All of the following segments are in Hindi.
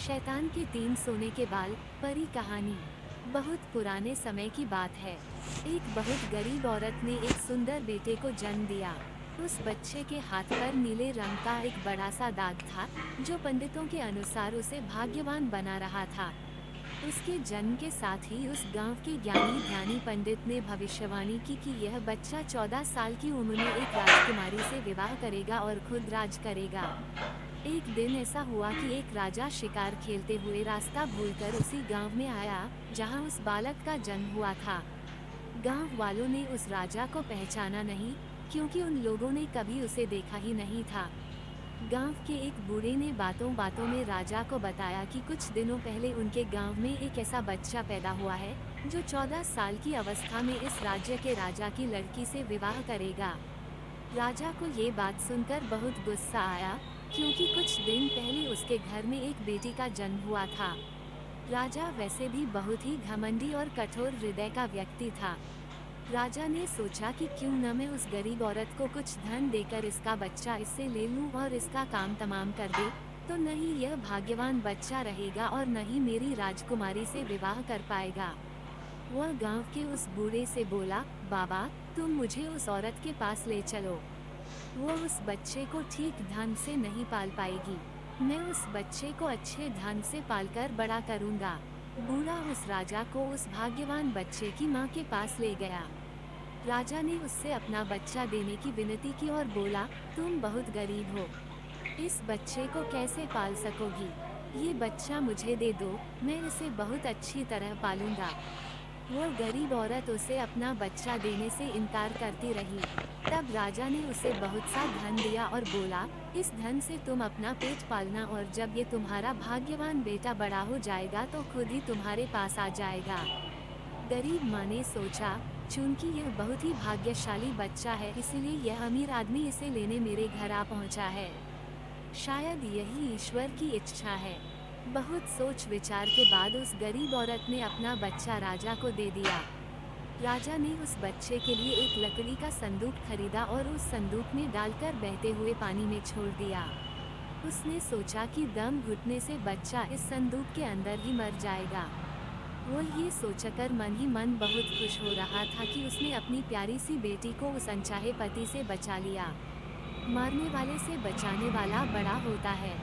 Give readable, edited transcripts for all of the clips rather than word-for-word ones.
शैतान के 3 सोने के बाल। परी कहानी। बहुत पुराने समय की बात है। एक बहुत गरीब औरत ने एक सुंदर बेटे को जन्म दिया। उस बच्चे के हाथ पर नीले रंग का एक बड़ा सा दाग था, जो पंडितों के अनुसार उसे भाग्यवान बना रहा था। उसके जन्म के साथ ही उस गांव के ज्ञानी ध्यानी पंडित ने भविष्यवाणी की कि यह बच्चा 14 साल की उम्र में एक राजकुमारी से विवाह करेगा और खुद राज करेगा। एक दिन ऐसा हुआ कि एक राजा शिकार खेलते हुए रास्ता भूलकर उसी गांव में आया, जहां उस बालक का जन्म हुआ था। गांव वालों ने उस राजा को पहचाना नहीं, क्योंकि उन लोगों ने कभी उसे देखा ही नहीं था। गांव के एक बूढ़े ने बातों बातों में राजा को बताया कि कुछ दिनों पहले उनके गांव में एक ऐसा बच्चा पैदा हुआ है, जो 14 साल की अवस्था में इस राज्य के राजा की लड़की से विवाह करेगा। राजा को ये बात सुनकर बहुत गुस्सा आया, क्योंकि कुछ दिन पहले उसके घर में एक बेटी का जन्म हुआ था। राजा वैसे भी बहुत ही घमंडी और कठोर हृदय का व्यक्ति था। राजा ने सोचा कि क्यों न मैं उस गरीब औरत को कुछ धन देकर इसका बच्चा इससे ले लूं और इसका काम तमाम कर दे, तो न ही यह भाग्यवान बच्चा रहेगा और न ही मेरी राजकुमारी से विवाह कर पाएगा। वह गांव के उस बूढ़े से बोला, बाबा, तुम मुझे उस औरत के पास ले चलो। वो उस बच्चे को ठीक ढंग से नहीं पाल पाएगी। मैं उस बच्चे को अच्छे ढंग से पालकर बड़ा करूंगा। बूढ़ा उस राजा को उस भाग्यवान बच्चे की माँ के पास ले गया। राजा ने उससे अपना बच्चा देने की विनती की और बोला, तुम बहुत गरीब हो, इस बच्चे को कैसे पाल सकोगी? ये बच्चा मुझे दे दो, मैं इसे बहुत अच्छी तरह पालूंगा। वो गरीब औरत उसे अपना बच्चा देने से इनकार करती रही। तब राजा ने उसे बहुत सा धन दिया और बोला, इस धन से तुम अपना पेट पालना और जब ये तुम्हारा भाग्यवान बेटा बड़ा हो जाएगा तो खुद ही तुम्हारे पास आ जाएगा। गरीब माँ ने सोचा, चूंकि यह बहुत ही भाग्यशाली बच्चा है, इसलिए यह अमीर आदमी इसे लेने मेरे घर आ पहुँचा है। शायद यही ईश्वर की इच्छा है। बहुत सोच विचार के बाद उस गरीब औरत ने अपना बच्चा राजा को दे दिया। राजा ने उस बच्चे के लिए एक लकड़ी का संदूक खरीदा और उस संदूक में डालकर बहते हुए पानी में छोड़ दिया। उसने सोचा कि दम घुटने से बच्चा इस संदूक के अंदर ही मर जाएगा। वो ये सोचकर मन ही मन बहुत खुश हो रहा था कि उसने अपनी प्यारी सी बेटी को उस अनचाहे पति से बचा लिया। मारने वाले से बचाने वाला बड़ा होता है।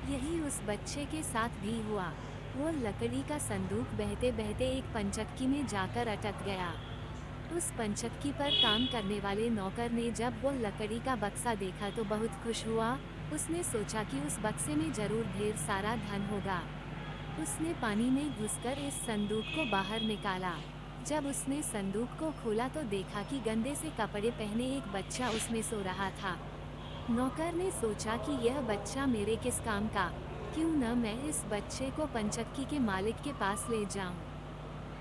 यही उस बच्चे के साथ भी हुआ। वो लकड़ी का संदूक बहते बहते एक पंचक्की में जाकर अटक गया। उस पंचक्की पर काम करने वाले नौकर ने जब वो लकड़ी का बक्सा देखा तो बहुत खुश हुआ। उसने सोचा कि उस बक्से में जरूर ढेर सारा धन होगा। उसने पानी में घुसकर इस संदूक को बाहर निकाला। जब उसने संदूक को खोला तो देखा कि गंदे से कपड़े पहने एक बच्चा उसमें सो रहा था। नौकर ने सोचा कि यह बच्चा मेरे किस काम का, क्यों न मैं इस बच्चे को पंचक्की के मालिक के पास ले जाऊं।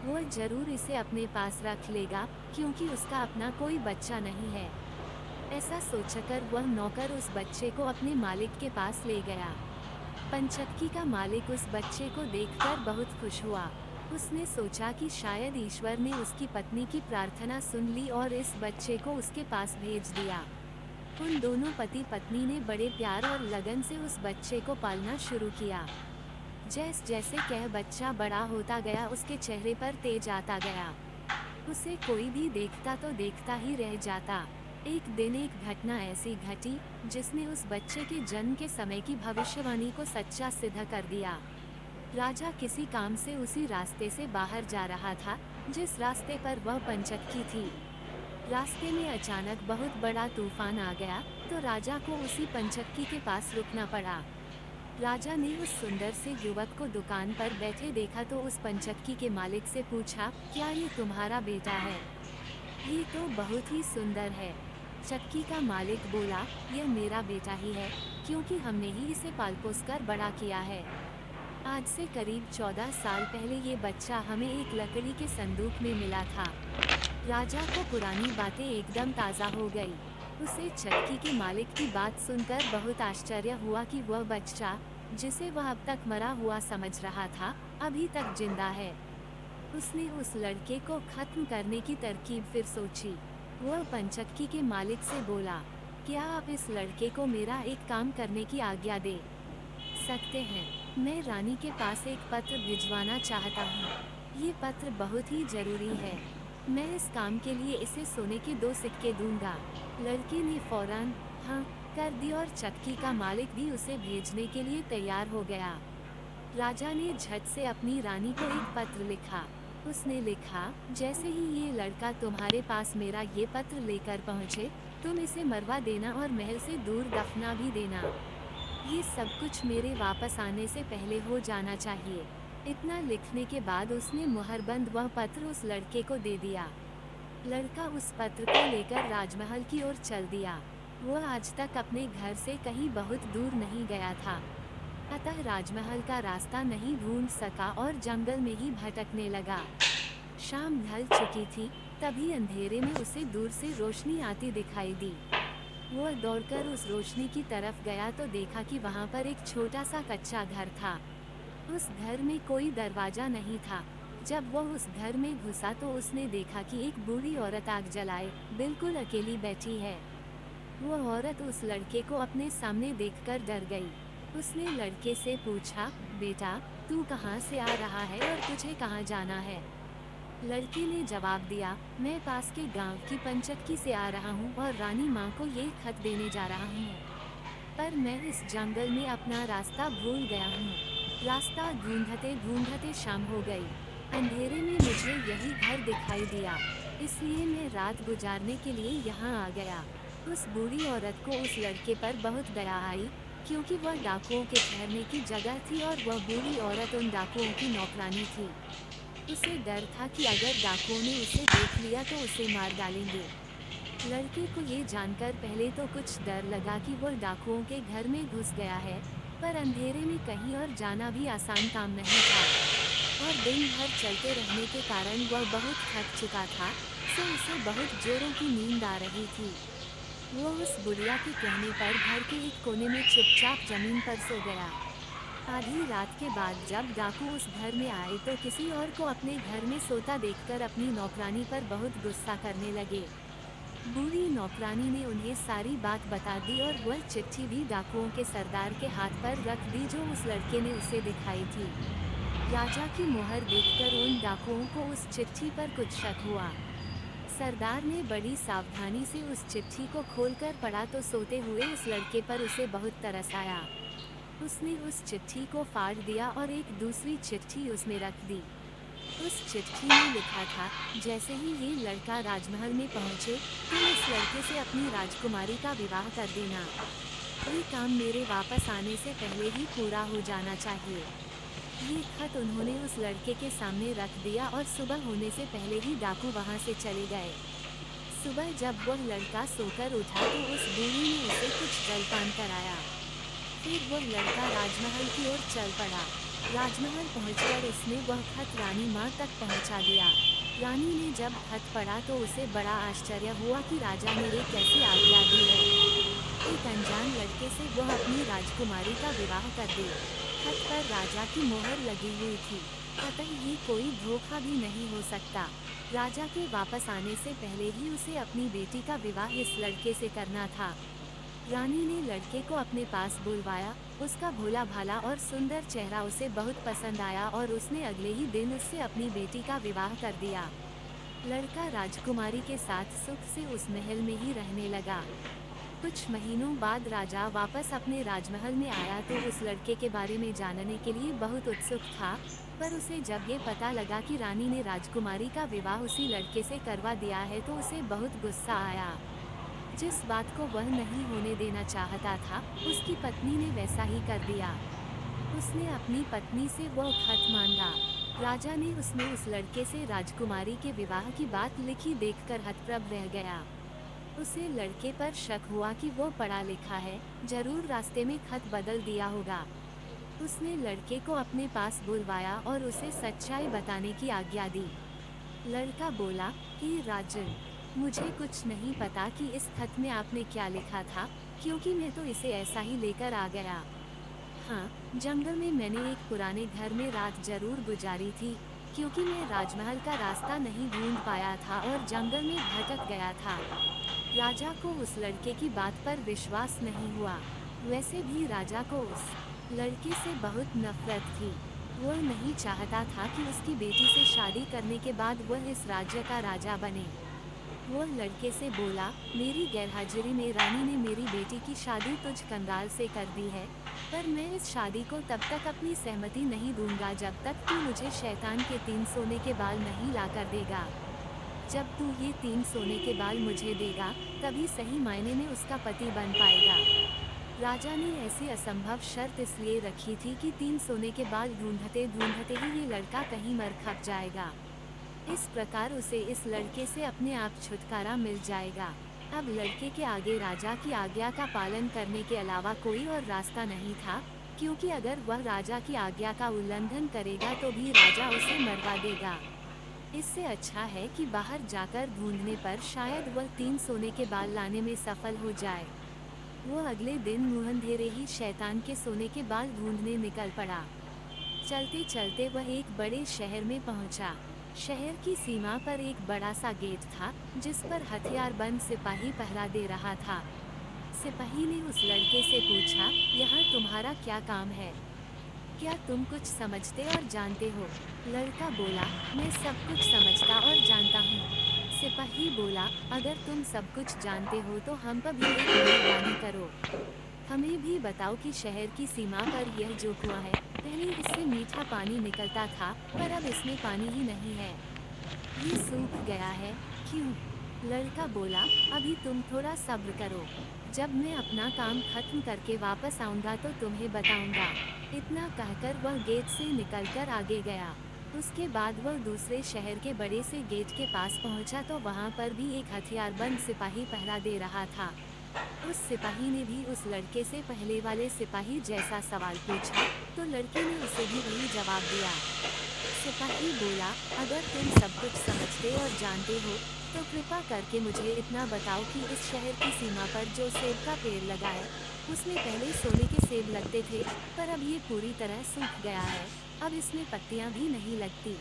वो जरूर इसे अपने पास रख लेगा, क्योंकि उसका अपना कोई बच्चा नहीं है। ऐसा सोचकर वह नौकर उस बच्चे को अपने मालिक के पास ले गया। पंचक्की का मालिक उस बच्चे को देखकर बहुत खुश हुआ। उसने सोचा कि शायद ईश्वर ने उसकी पत्नी की प्रार्थना सुन ली और इस बच्चे को उसके पास भेज दिया। उन दोनों पति पत्नी ने बड़े प्यार और लगन से उस बच्चे को पालना शुरू किया। जैसे जैसे कह बच्चा बड़ा होता गया, उसके चेहरे पर तेज आता गया। उसे कोई भी देखता तो देखता ही रह जाता। एक दिन एक घटना ऐसी घटी, जिसने उस बच्चे के जन्म के समय की भविष्यवाणी को सच्चा सिद्ध कर दिया। राजा किसी काम से उसी रास्ते से बाहर जा रहा था, जिस रास्ते पर वह पंचक्की थी। रास्ते में अचानक बहुत बड़ा तूफान आ गया, तो राजा को उसी पंचक्की के पास रुकना पड़ा। राजा ने उस सुंदर से युवक को दुकान पर बैठे देखा तो उस पंचक्की के मालिक से पूछा, क्या ये तुम्हारा बेटा है? ये तो बहुत ही सुंदर है। चक्की का मालिक बोला, यह मेरा बेटा ही है, क्योंकि हमने ही इसे पाल पोस कर बड़ा किया है। आज से करीब 14 साल पहले ये बच्चा हमें एक लकड़ी के संदूक में मिला था। राजा को पुरानी बातें एकदम ताज़ा हो गई। उसे चक्की के मालिक की बात सुनकर बहुत आश्चर्य हुआ कि वह बच्चा, जिसे वह अब तक मरा हुआ समझ रहा था, अभी तक जिंदा है। उसने उस लड़के को खत्म करने की तरकीब फिर सोची। वह पंचक्की के मालिक से बोला, क्या आप इस लड़के को मेरा एक काम करने की आज्ञा दे सकते हैं? मैं रानी के पास एक पत्र भिजवाना चाहता हूँ। ये पत्र बहुत ही जरूरी है। मैं इस काम के लिए इसे सोने के 2 सिक्के दूंगा। लड़के ने फौरन हाँ कर दी और चक्की का मालिक भी उसे भेजने के लिए तैयार हो गया। राजा ने झट से अपनी रानी को एक पत्र लिखा। उसने लिखा, जैसे ही ये लड़का तुम्हारे पास मेरा ये पत्र लेकर पहुँचे, तुम इसे मरवा देना और महल से दूर दफना भी देना। ये सब कुछ मेरे वापस आने से पहले हो जाना चाहिए। इतना लिखने के बाद उसने मुहरबंद वह पत्र उस लड़के को दे दिया। लड़का उस पत्र को लेकर राजमहल की ओर चल दिया। वह आज तक अपने घर से कहीं बहुत दूर नहीं गया था, अतः राजमहल का रास्ता नहीं ढूंढ सका और जंगल में ही भटकने लगा। शाम ढल चुकी थी, तभी अंधेरे में उसे दूर से रोशनी आती दिखाई दी। वह दौड़कर उस रोशनी की तरफ गया तो देखा कि वहां पर एक छोटा सा कच्चा घर था। उस घर में कोई दरवाजा नहीं था। जब वह उस घर में घुसा तो उसने देखा कि एक बूढ़ी औरत आग जलाए बिल्कुल अकेली बैठी है। वह औरत उस लड़के को अपने सामने देखकर डर गई। उसने लड़के से पूछा, बेटा, तू कहाँ से आ रहा है और तुझे कहाँ जाना है? लड़के ने जवाब दिया, मैं पास के गांव की पंचक्की से आ रहा हूँ और रानी माँ को ये खत देने जा रहा हूँ, पर मैं इस जंगल में अपना रास्ता भूल गया हूँ। रास्ता ढूंढते ढूंढते शाम हो गई। अंधेरे में मुझे यही घर दिखाई दिया, इसलिए मैं रात गुजारने के लिए यहाँ आ गया। उस बूढ़ी औरत को उस लड़के पर बहुत दया आई, क्योंकि वह डाकुओं के ठहरने की जगह थी और वह बूढ़ी औरत उन डाकुओं की नौकरानी थी। उसे डर था कि अगर डाकुओं ने उसे देख लिया तो उसे मार डालेंगे। लड़के को ये जानकर पहले तो कुछ डर लगा कि वह डाकुओं के घर में घुस गया है, पर अंधेरे में कहीं और जाना भी आसान काम नहीं था और दिन भर चलते रहने के कारण वह बहुत थक चुका था, तो उसे बहुत जोरों की नींद आ रही थी। वो उस बुढ़िया के कहने पर घर के एक कोने में चुपचाप जमीन पर सो गया। आधी रात के बाद जब डाकू उस घर में आए तो किसी और को अपने घर में सोता देखकर अपनी नौकरानी पर बहुत गुस्सा करने लगे। बूढ़ी नौकरानी ने उन्हें सारी बात बता दी और वह चिट्ठी भी डाकुओं के सरदार के हाथ पर रख दी जो उस लड़के ने उसे दिखाई थी। राजा की मोहर देखकर उन डाकुओं को उस चिट्ठी पर कुछ शक हुआ। सरदार ने बड़ी सावधानी से उस चिट्ठी को खोलकर पढ़ा तो सोते हुए उस लड़के पर उसे बहुत तरस आया। उसने उस चिट्ठी को फाड़ दिया और एक दूसरी चिट्ठी उसमें रख दी। उस चिट्ठी में लिखा था, जैसे ही ये लड़का राजमहल में पहुंचे, तुम इस लड़के से अपनी राजकुमारी का विवाह कर देना। ये काम मेरे वापस आने से पहले ही पूरा हो जाना चाहिए। ये खत उन्होंने उस लड़के के सामने रख दिया और सुबह होने से पहले ही डाकू वहां से चले गए। सुबह जब वह लड़का सोकर उठा तो उस बूढ़ी ने उसे कुछ जलपान कराया। फिर वह लड़का राजमहल की ओर चल पड़ा। राजमहल पहुंचकर उसने वह खत रानी माँ तक पहुंचा दिया। रानी ने जब खत पढ़ा तो उसे बड़ा आश्चर्य हुआ कि राजा ने एक कैसी आज्ञा दी है। एक अनजान लड़के से वह अपनी राजकुमारी का विवाह कर दे। खत पर राजा की मोहर लगी हुई थी, अतः ये कोई धोखा भी नहीं हो सकता। राजा के वापस आने से पहले ही उसे अपनी बेटी का विवाह इस लड़के से करना था। रानी ने लड़के को अपने पास बुलवाया। उसका भोला भाला और सुंदर चेहरा उसे बहुत पसंद आया और उसने अगले ही दिन उससे अपनी बेटी का विवाह कर दिया। लड़का राजकुमारी के साथ सुख से उस महल में ही रहने लगा। कुछ महीनों बाद राजा वापस अपने राजमहल में आया तो उस लड़के के बारे में जानने के लिए बहुत उत्सुक था, पर उसे जब ये पता लगा कि रानी ने राजकुमारी का विवाह उसी लड़के से करवा दिया है तो उसे बहुत गुस्सा आया। जिस बात को वह नहीं होने देना चाहता था, उसकी पत्नी ने वैसा ही कर दिया। उसने अपनी पत्नी से वह खत मांगा। राजा ने उसमें उस लड़के से राजकुमारी के विवाह की बात लिखी देखकर हतप्रभ रह गया। उसे लड़के पर शक हुआ कि वो पढ़ा लिखा है, जरूर रास्ते में खत बदल दिया होगा। उसने लड़के को अपने पास बुलवाया और उसे सच्चाई बताने की आज्ञा दी। लड़का बोला, हे राजन, मुझे कुछ नहीं पता कि इस खत में आपने क्या लिखा था, क्योंकि मैं तो इसे ऐसा ही लेकर आ गया। हाँ, जंगल में मैंने एक पुराने घर में रात जरूर गुजारी थी, क्योंकि मैं राजमहल का रास्ता नहीं ढूंढ पाया था और जंगल में भटक गया था। राजा को उस लड़के की बात पर विश्वास नहीं हुआ। वैसे भी राजा को उस लड़के से बहुत नफरत थी। वह नहीं चाहता था कि उसकी बेटी से शादी करने के बाद वह इस राज्य का राजा बने। वह लड़के से बोला, मेरी गैरहाजिरी में रानी ने मेरी बेटी की शादी तुझ कंगाल से कर दी है, पर मैं इस शादी को तब तक अपनी सहमति नहीं दूंगा जब तक तू मुझे शैतान के 3 सोने के बाल नहीं ला कर देगा। जब तू ये 3 सोने के बाल मुझे देगा, तभी सही मायने में उसका पति बन पाएगा। राजा ने ऐसी असंभव शर्त इसलिए रखी थी कि 3 सोने के बाल ढूंढते ढूंढते ही ये लड़का कहीं मर खप जाएगा। इस प्रकार उसे इस लड़के से अपने आप छुटकारा मिल जाएगा। अब लड़के के आगे राजा की आज्ञा का पालन करने के अलावा कोई और रास्ता नहीं था, क्योंकि अगर वह राजा की आज्ञा का उल्लंघन करेगा तो भी राजा उसे मरवा देगा। इससे अच्छा है कि बाहर जाकर ढूंढने पर शायद वह 3 सोने के बाल लाने में सफल हो जाए। वो अगले दिन मुंहंधेरे ही शैतान के सोने के बाल ढूंढने निकल पड़ा। चलते चलते वह एक बड़े शहर में पहुंचा। शहर की सीमा पर एक बड़ा सा गेट था, जिस पर हथियारबंद सिपाही पहरा दे रहा था। सिपाही ने उस लड़के से पूछा, यहाँ तुम्हारा क्या काम है? क्या तुम कुछ समझते और जानते हो? लड़का बोला, मैं सब कुछ समझता और जानता हूँ। सिपाही बोला, अगर तुम सब कुछ जानते हो तो हम पर भी एक मेहरबानी करो। हमें भी बताओ कि शहर की सीमा पर यह जो कुआं है, पहले इससे मीठा पानी निकलता था, पर अब इसमें पानी ही नहीं है। ये सूख गया है। क्यों? लड़का बोला, अभी तुम थोड़ा सब्र करो। जब मैं अपना काम खत्म करके वापस आऊंगा तो तुम्हें बताऊंगा। इतना कहकर वह गेट से निकलकर आगे गया। उसके बाद वह दूसरे शहर के बड़े से गेट के पास पहुंचा तो वहां पर भी एक हथियारबंद सिपाही पहरा दे रहा था। उस सिपाही ने भी उस लड़के से पहले वाले सिपाही जैसा सवाल पूछा, तो लड़के ने उसे भी वही जवाब दिया। सिपाही बोला, अगर तुम सब कुछ समझते और जानते हो, तो कृपा करके मुझे इतना बताओ कि इस शहर की सीमा पर जो सेब का पेड़ लगा है, उसमें पहले सोने के सेब लगते थे, पर अब ये पूरी तरह सूख गया है। अब इसमें पत्तियां भी नहीं लगती।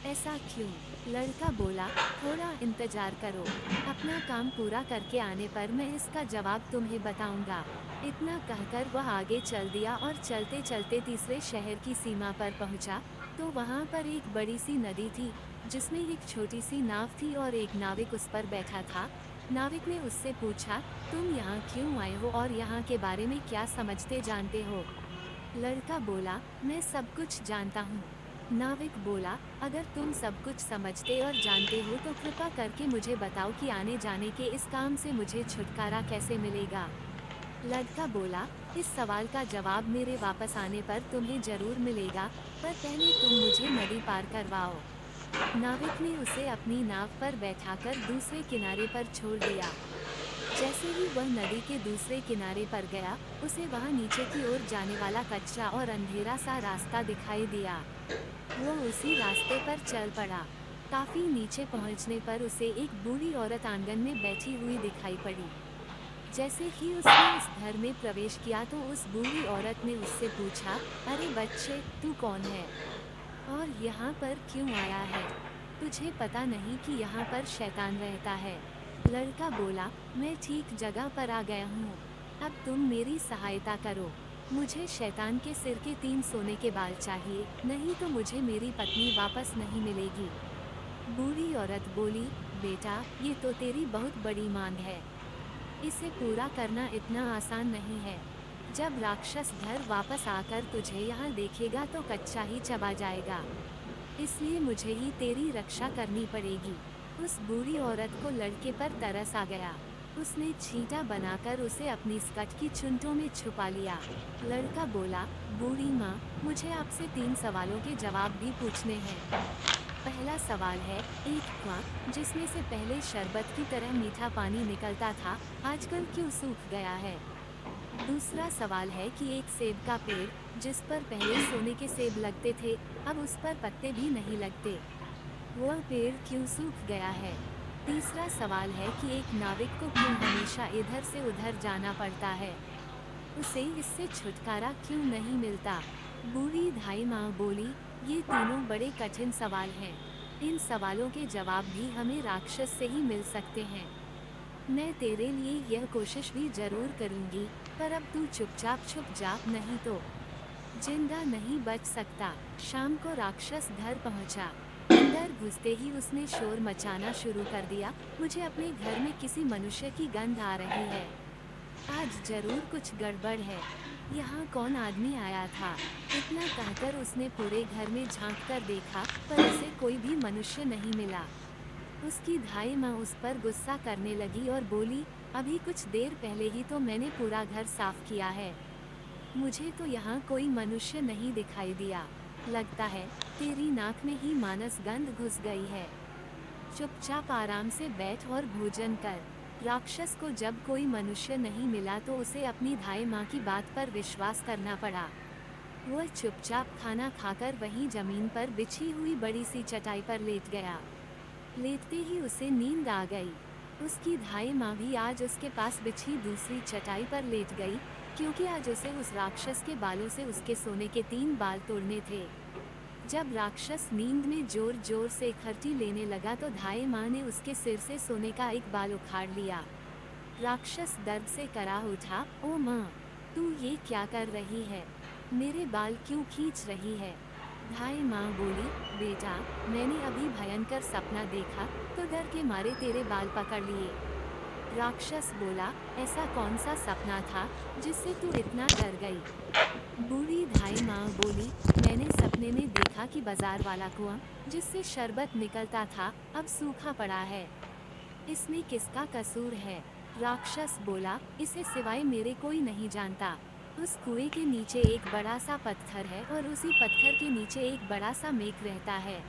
ऐसा क्यों? लड़का बोला, थोड़ा इंतजार करो। अपना काम पूरा करके आने पर मैं इसका जवाब तुम्हें बताऊंगा। इतना कहकर वह आगे चल दिया और चलते चलते तीसरे शहर की सीमा पर पहुंचा, तो वहां पर एक बड़ी सी नदी थी, जिसमें एक छोटी सी नाव थी और एक नाविक उस पर बैठा था। नाविक ने उससे पूछा, तुम यहाँ क्यों आए हो और यहाँ के बारे में क्या समझते जानते हो? लड़का बोला, मैं सब कुछ जानता हूँ। नाविक बोला, अगर तुम सब कुछ समझते और जानते हो तो कृपा करके मुझे बताओ कि आने जाने के इस काम से मुझे छुटकारा कैसे मिलेगा। लड़का बोला, इस सवाल का जवाब मेरे वापस आने पर तुम्हें जरूर मिलेगा, पर पहले तुम मुझे नदी पार करवाओ। नाविक ने उसे अपनी नाव पर बैठाकर दूसरे किनारे पर छोड़ दिया। जैसे ही वह नदी के दूसरे किनारे पर गया, उसे वहां नीचे की ओर जाने वाला कच्चा और अंधेरा सा रास्ता दिखाई दिया। वो उसी रास्ते पर चल पड़ा। काफी नीचे पहुंचने पर उसे एक बूढ़ी औरत आंगन में बैठी हुई दिखाई पड़ी। जैसे ही उसने उस घर में प्रवेश किया तो उस बूढ़ी औरत ने उससे पूछा, अरे बच्चे, तू कौन है और यहाँ पर क्यों आया है? तुझे पता नहीं कि यहाँ पर शैतान रहता है? लड़का बोला, मैं ठीक जगह पर आ गया हूँ। अब तुम मेरी सहायता करो। मुझे शैतान के सिर के 3 सोने के बाल चाहिए, नहीं तो मुझे मेरी पत्नी वापस नहीं मिलेगी। बूढ़ी औरत बोली, बेटा, ये तो तेरी बहुत बड़ी मांग है। इसे पूरा करना इतना आसान नहीं है। जब राक्षस घर वापस आकर तुझे यहाँ देखेगा तो कच्चा ही चबा जाएगा। इसलिए मुझे ही तेरी रक्षा करनी पड़ेगी। उस बूढ़ी औरत को लड़के पर तरस आ गया। उसने छींटा बनाकर उसे अपनी स्कर्ट की चुन्टों में छुपा लिया। लड़का बोला, बूढ़ी माँ, मुझे आपसे 3 सवालों के जवाब भी पूछने हैं। पहला सवाल है, एक कुआं जिसमें से पहले शरबत की तरह मीठा पानी निकलता था, आजकल क्यों सूख गया है? दूसरा सवाल है कि एक सेब का पेड़ जिस पर पहले सोने के सेब लगते थे, अब उस पर पत्ते भी नहीं लगते, वह पेड़ क्यों सूख गया है? तीसरा सवाल है कि एक नाविक को क्यों हमेशा इधर से उधर जाना पड़ता है, उसे इससे छुटकारा क्यों नहीं मिलता? बूढ़ी धाई माँ बोली, ये तीनों बड़े कठिन सवाल हैं। इन सवालों के जवाब भी हमें राक्षस से ही मिल सकते हैं। मैं तेरे लिए यह कोशिश भी जरूर करूंगी, पर अब तू चुपचाप छुप जा, नहीं तो जिंदा नहीं बच सकता। शाम को राक्षस घर पहुंचा। अंदर घुसते ही उसने शोर मचाना शुरू कर दिया। मुझे अपने घर में किसी मनुष्य की गंध आ रही है। आज जरूर कुछ गड़बड़ है। यहाँ कौन आदमी आया था? इतना कहकर उसने पूरे घर में झांक कर देखा, पर उसे कोई भी मनुष्य नहीं मिला। उसकी धाई माँ उस पर गुस्सा करने लगी और बोली, अभी कुछ देर पहले ही तो मैंने पूरा घर साफ किया है। मुझे तो यहाँ कोई मनुष्य नहीं दिखाई दिया। लगता है तेरी नाक में ही मानस गंध घुस गई है। चुपचाप आराम से बैठ और भोजन कर। राक्षस को जब कोई मनुष्य नहीं मिला तो उसे अपनी धाई माँ की बात पर विश्वास करना पड़ा। वह चुपचाप खाना खाकर वहीं जमीन पर बिछी हुई बड़ी सी चटाई पर लेट गया। लेटते ही उसे नींद आ गई। उसकी धाई माँ भी आज उसके पास बिछी दूसरी चटाई पर लेट गई, क्योंकि आज उसे उस राक्षस के बालों से उसके सोने के 3 बाल तोड़ने थे। जब राक्षस नींद में जोर जोर से खर्ची लेने लगा तो धाई माँ ने उसके सिर से सोने का एक बाल उखाड़ लिया। राक्षस दर्द से करा उठा, ओ माँ, तू ये क्या कर रही है? मेरे बाल क्यों खींच रही है? धाई माँ बोली, बेटा, मैंने अभी भयंकर सपना देखा तो डर के मारे तेरे बाल पकड़ लिए। राक्षस बोला, ऐसा कौन सा सपना था जिससे तू इतना डर गई? बूढ़ी धाई माँ बोली, मैंने सपने में देखा कि बाजार वाला कुआं जिससे शरबत निकलता था अब सूखा पड़ा है। इसमें किसका कसूर है? राक्षस बोला, इसे सिवाय मेरे कोई नहीं जानता। उस कुएं के नीचे एक बड़ा सा पत्थर है और उसी पत्थर के नीचे एक बड़ा सा मेघ रहता है।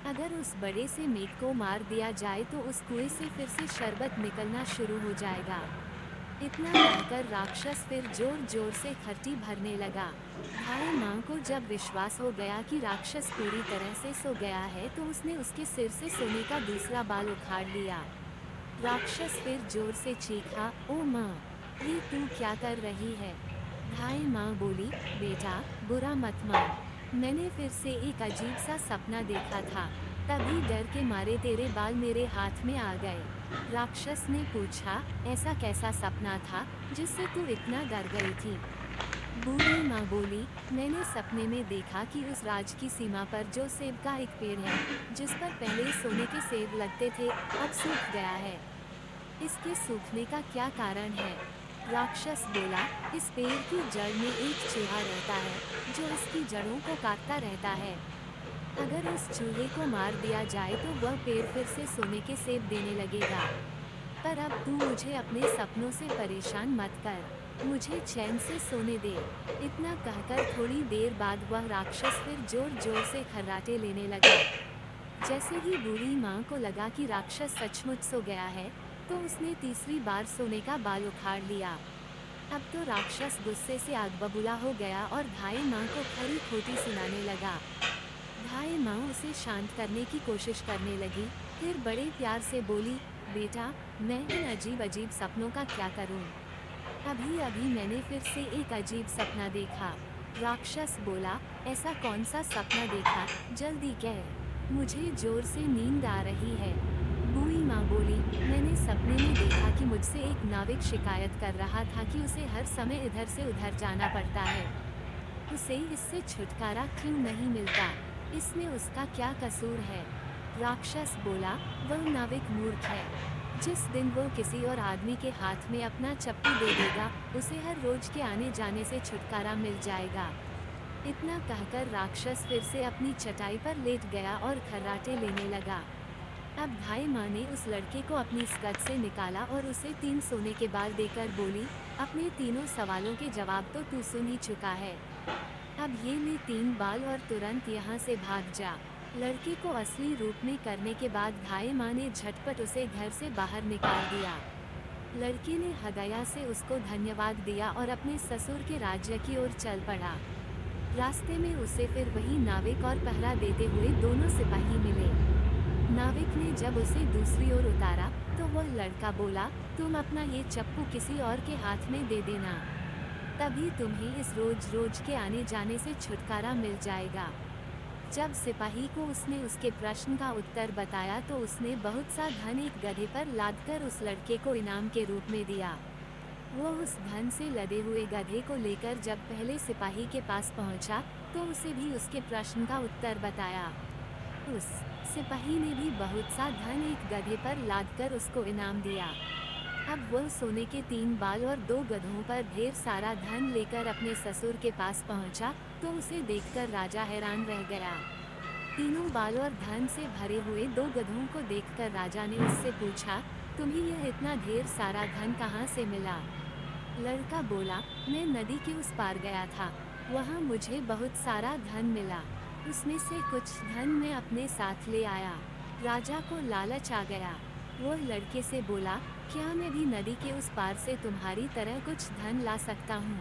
अगर उस बड़े से मेघ को मार दिया जाए तो उस कुएं से फिर से शरबत निकलना शुरू हो जाएगा। इतना कहकर राक्षस फिर जोर जोर से खर्ची भरने लगा। धाई माँ को जब विश्वास हो गया कि राक्षस पूरी तरह से सो गया है तो उसने उसके सिर से सोने का दूसरा बाल उखाड़ लिया। राक्षस फिर जोर से चीखा, ओ माँ, ये तू क्या कर रही है? धाई माँ बोली, बेटा, बुरा मत मान। मैंने फिर से एक अजीब सा सपना देखा था, तभी डर के मारे तेरे बाल मेरे हाथ में आ गए। राक्षस ने पूछा, ऐसा कैसा सपना था जिससे तू इतना डर गई थी? बूढ़ी माँ बोली, मैंने सपने में देखा कि उस राज की सीमा पर जो सेब का एक पेड़ है, जिस पर पहले सोने के सेब लगते थे, अब सूख गया है। इसके सूखने का क्या कारण है? राक्षस बोला, इस पेड़ की जड़ में एक चूहा रहता है जो इसकी जड़ों को काटता रहता है। अगर उस चूहे को मार दिया जाए तो वह पेड़ फिर से सोने के सेब देने लगेगा। पर अब तू मुझे अपने सपनों से परेशान मत कर, मुझे चैन से सोने दे। इतना कहकर थोड़ी देर बाद वह राक्षस फिर जोर जोर से खर्राटे लेने लगा। जैसे ही बूढ़ी माँ को लगा कि राक्षस सचमुच सो गया है तो उसने तीसरी बार सोने का बाल उखाड़ लिया। अब तो राक्षस गुस्से से आग बबूला हो गया और धाई माँ को खरी खोटी सुनाने लगा। धाई माँ उसे शांत करने की कोशिश करने लगी, फिर बड़े प्यार से बोली, बेटा, मैं इन अजीब अजीब सपनों का क्या करूं? अभी अभी मैंने फिर से एक अजीब सपना देखा। राक्षस बोला, ऐसा कौन सा सपना देखा? जल्दी कह, मुझे जोर से नींद आ रही है। बूढ़ी माँ बोली, मैंने सपने में देखा कि मुझसे एक नाविक शिकायत कर रहा था कि उसे हर समय इधर से उधर जाना पड़ता है। उसे इससे छुटकारा क्यों नहीं मिलता? इसमें उसका क्या कसूर है? राक्षस बोला, वह नाविक मूर्ख है। जिस दिन वो किसी और आदमी के हाथ में अपना चप्पू दे देगा, उसे हर रोज के आने जाने से छुटकारा मिल जाएगा। इतना कहकर राक्षस फिर से अपनी चटाई पर लेट गया और खर्राटे लेने लगा। अब धाई माँ ने उस लड़के को अपनी स्कर्ट से निकाला और उसे 3 सोने के बाल देकर बोली, अपने तीनों सवालों के जवाब तो तू सुन ही चुका है। अब ये ले 3 बाल और तुरंत यहाँ से भाग जा। लड़के को असली रूप में करने के बाद धाई माँ ने झटपट उसे घर से बाहर निकाल दिया। लड़के ने हृदय से उसको धन्यवाद दिया और अपने ससुर के राज्य की ओर चल पड़ा। रास्ते में उसे फिर वही नाविक और पहरा देते हुए दोनों सिपाही मिले। नाविक ने जब उसे दूसरी ओर उतारा तो वह लड़का बोला, तुम अपना ये चप्पू किसी और के हाथ में दे देना, तभी तुम्हें इस रोज रोज के आने जाने से छुटकारा मिल जाएगा। जब सिपाही को उसने उसके प्रश्न का उत्तर बताया तो उसने बहुत सा धन एक गधे पर लादकर उस लड़के को इनाम के रूप में दिया। वो उस धन से लदे हुए गधे को लेकर जब पहले सिपाही के पास पहुंचा, तो उसे भी उसके प्रश्न का उत्तर बताया। उस सिपाही ने भी बहुत सा धन एक गधे पर लादकर उसको इनाम दिया। अब वह सोने के 3 बाल और 2 गधों पर ढेर सारा धन लेकर अपने ससुर के पास पहुंचा, तो उसे देखकर राजा हैरान रह गया। तीनों बाल और धन से भरे हुए 2 गधों को देखकर राजा ने उससे पूछा, तुम्हें यह इतना ढेर सारा धन कहाँ से मिला? लड़का बोला, मैं नदी के उस पार गया था, वहाँ मुझे बहुत सारा धन मिला, उसमें से कुछ धन मैं अपने साथ ले आया। राजा को लालच आ गया। वो लड़के से बोला, क्या मैं भी नदी के उस पार से तुम्हारी तरह कुछ धन ला सकता हूँ?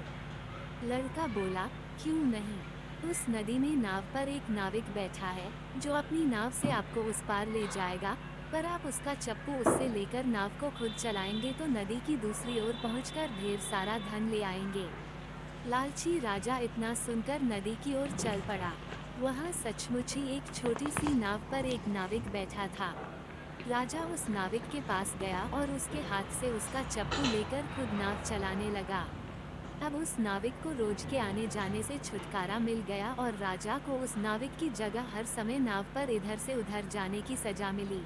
लड़का बोला, क्यों नहीं। उस नदी में नाव पर एक नाविक बैठा है, जो अपनी नाव से आपको उस पार ले जाएगा, पर आप उसका चप्पू उससे लेकर नाव को खुद चलाएंगे तो नदी की दूसरी ओर पहुंचकर ढेर सारा धन ले आएंगे। लालची राजा इतना सुनकर नदी की ओर चल पड़ा। वहाँ सचमुच ही एक छोटी सी नाव पर एक नाविक बैठा था। राजा उस नाविक के पास गया और उसके हाथ से उसका चप्पू लेकर खुद नाव चलाने लगा। अब उस नाविक को रोज के आने जाने से छुटकारा मिल गया और राजा को उस नाविक की जगह हर समय नाव पर इधर से उधर जाने की सजा मिली।